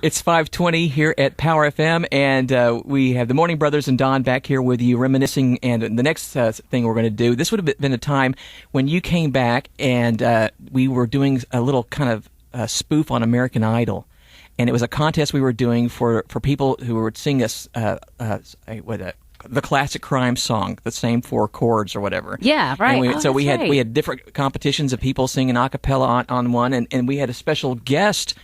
It's 5:20 here at Power FM, and we have the Morning Brothers and Don back here with you, reminiscing. And the next thing we're going to do, this would have been a time when you came back, and we were doing a little kind of spoof on American Idol. And it was a contest we were doing for people who would sing us the classic crime song, the same four chords or whatever. Yeah, right. And we had different competitions of people singing a cappella on one, and we had a special guest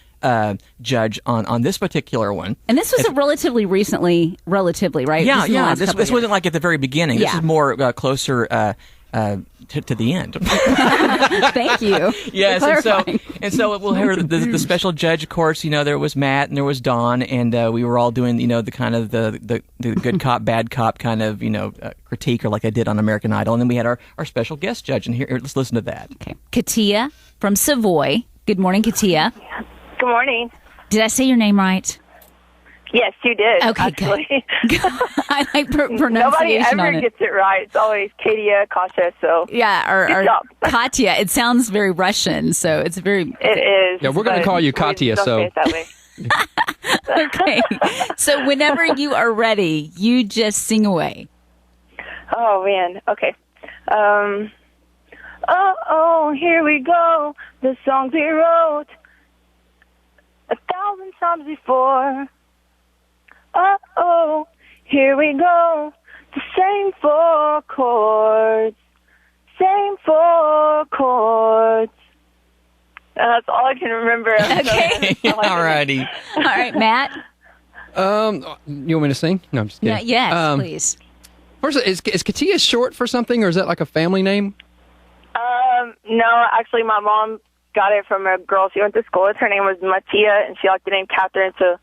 judge on this particular one. And this was relatively, right? Yeah. This wasn't like at the very beginning. Yeah. This is more closer to the end. Thank you. Yes, and so we'll hear the special judge. Of course, there was Matt and there was Don, and we were all doing the kind of the good cop bad cop kind of critique, or like I did on American Idol. And then we had our special guest judge, and here let's listen to that. Okay, Katia from Savoy. Good morning, Katia. Good morning. Did I say your name right? Yes, you did. Okay, actually. Good. I like pronunciation. Nobody ever on it. gets it right. It's always Katia, Kasha. So yeah, good job. Katya. It sounds very Russian, so it's very. It is. Yeah, we're going to call you Katya. Don't So say it that way. Okay. So whenever you are ready, you just sing away. Oh man. Okay. Here we go. The songs we wrote 1,000 times before. Here we go. The same four chords. That's all I can remember. Okay. Alrighty. All right, Matt. you want me to sing? No, I'm just kidding. Yes, please. First, is Katia short for something, or is that like a family name? No, actually, my mom got it from a girl she went to school with. Her name was Matia, and she liked the name Catherine, so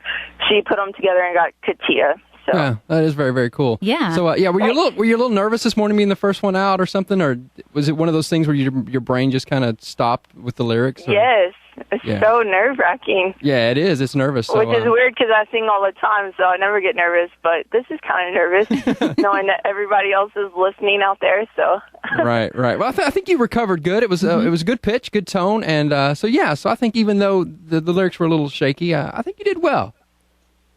she put them together and got Katia. So Yeah, that is very, very cool. Yeah. So, were you a little nervous this morning being the first one out or something, or was it one of those things where your brain just kind of stopped with the lyrics? Or? Yes, it's so nerve-wracking. Yeah, it is. It's nervous. Which is weird because I sing all the time, so I never get nervous. But this is kind of nervous, knowing that everybody else is listening out there. So Right. Well, I think you recovered good. It was it was a good pitch, good tone, and so I think even though the lyrics were a little shaky, I think you did well.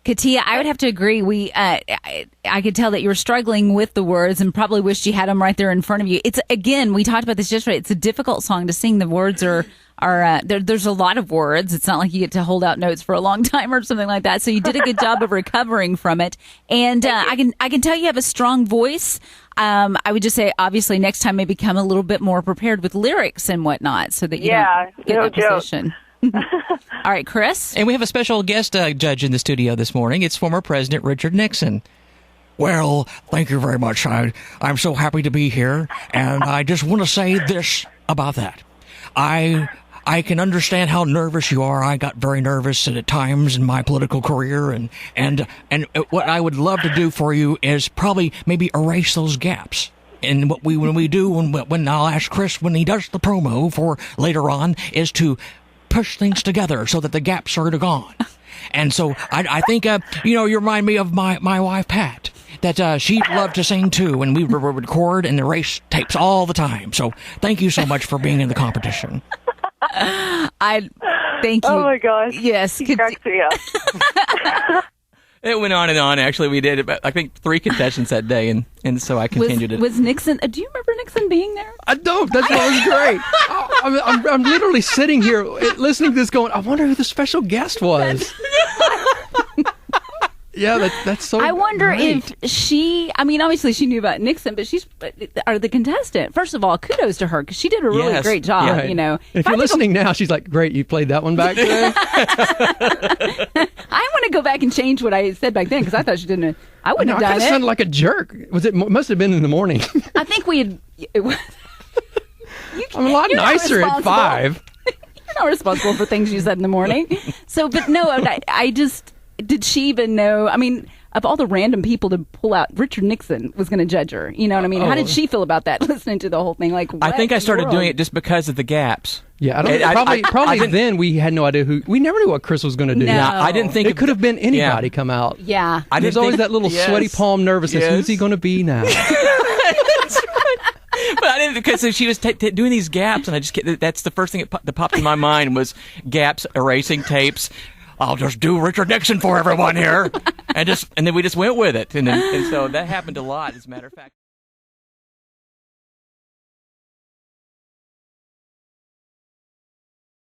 Katia, I would have to agree. I could tell that you were struggling with the words and probably wished you had them right there in front of you. It's, again, we talked about this yesterday. It's a difficult song to sing. The words are there's a lot of words. It's not like you get to hold out notes for a long time or something like that. So you did a good job of recovering from it. And I can tell you have a strong voice. I would just say, obviously, next time maybe come a little bit more prepared with lyrics and whatnot, so that you don't get in that position. All right, Chris? And we have a special guest judge in the studio this morning. It's former President Richard Nixon. Well, thank you very much. I'm so happy to be here, and I just want to say this about that. I can understand how nervous you are. I got very nervous at times in my political career, and what I would love to do for you is probably maybe erase those gaps. And when I'll ask Chris when he does the promo for later on is to push things together so that the gaps are gone. And so I think, you remind me of my wife, Pat, that she loved to sing too, and we would record and erase tapes all the time. So thank you so much for being in the competition. I thank you. Oh my gosh. Yes. He cracks me up. It went on and on. Actually, we did about, I think, 3 contestants that day, and so I continued it. Was Nixon? Do you remember Nixon being there? I don't. That was great. I'm literally sitting here listening to this, going, I wonder who the special guest was. Yeah, that's so. I wonder great. if she. I mean, obviously she knew about Nixon, but or the contestant. First of all, kudos to her because she did a really great job. Yeah. If you're listening now, she's like, "Great, you played that one back there." I want to go back and change what I said back then because I thought she didn't. I wouldn't have done it. I sounded like a jerk. Must have been in the morning. I think we had. I'm a lot nicer at 5. You're not responsible for things you said in the morning. So, but no, I just. Did she even know? I mean, of all the random people to pull out, Richard Nixon was going to judge her. You know what I mean? How did she feel about that, listening to the whole thing? Like, I think I started doing it just because of the gaps. Yeah, probably then we had no idea we never knew what Chris was going to do. No. Yeah, I didn't think it could have been anybody come out. Yeah. There's always that little sweaty palm nervousness. Yes. Who's he going to be now? But I didn't, because she was doing these gaps, and that's the first thing that popped in my mind was gaps, erasing tapes. I'll just do Richard Nixon for everyone here. And then we just went with it. And so that happened a lot, as a matter of fact.